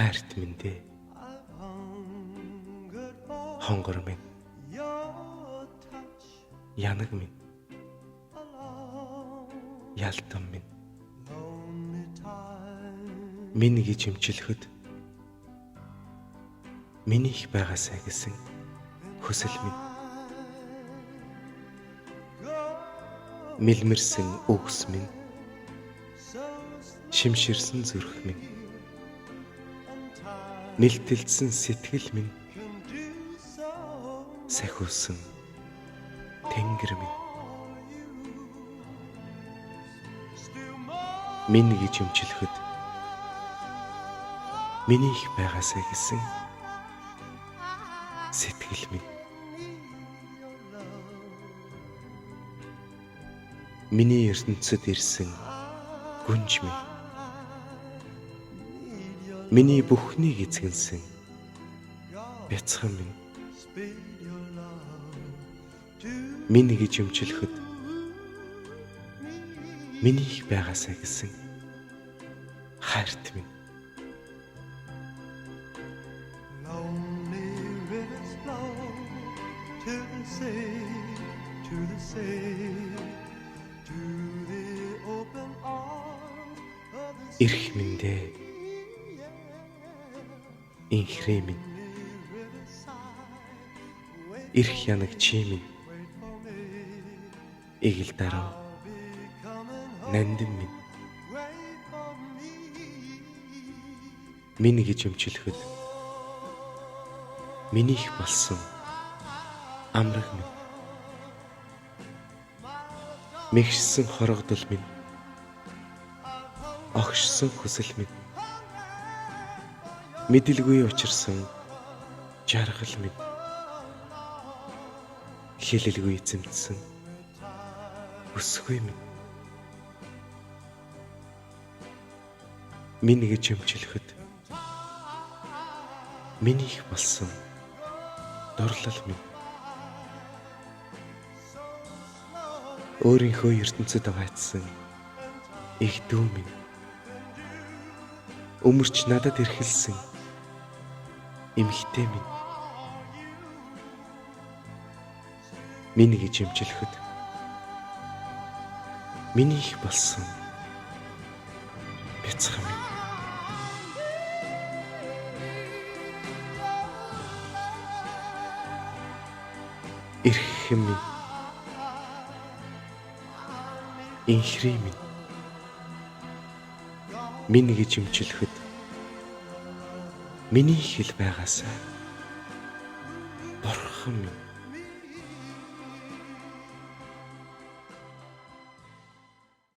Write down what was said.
хайрт минь дээ. Хонгор минь. Янаг минь. Ялтан минь. Минь гэж эмчилэхэд минийх байгаасай гэсэн хүсэл минь. Мэлмэрсэн үгс минь. Шимширсэн зүрх минь. Нэлтэлсэн сэтгэл минь. Сахиусан тэнгэр минь. Минь гэж эмчилэхэд минийх байгаасай гэсэн сэтгэл минь. Миний ертөнцөд ирсэн гүнж минь. Миний бүхнийг эзэгнсэн бяцхан минь. Минь гэж эмчилэхэд минийх байгаасай гэсэн хайрт минь. Ирэх минь дээ. Инхрээ минь. Ирэх янаг чи минь. Игэл дараа нандин минь. Минь гэж эмчилэхэд минийх болсон амраг минь. Мэгшсэн хорогдол минь. Огшсон хүсэл минь. Мэдэлгүй учирсан жаргал минь. Хэлэлгүй эзэмдсэн өсгүй минь. Минь гэж эмчилэхэд минийх болсон дурлал минь. Өөрийнхөө ертөнцөд байцсан их дүү минь. Өмөрч надад ирхэлсэн эмэгтэй минь. Минь гэж эмчилэхэд минийх болсон бяцхан минь. Ирхэн минь. Инхрээ минь. Минь гэж эмчилэхэд миний хэл байгаасай. Бурхан минь.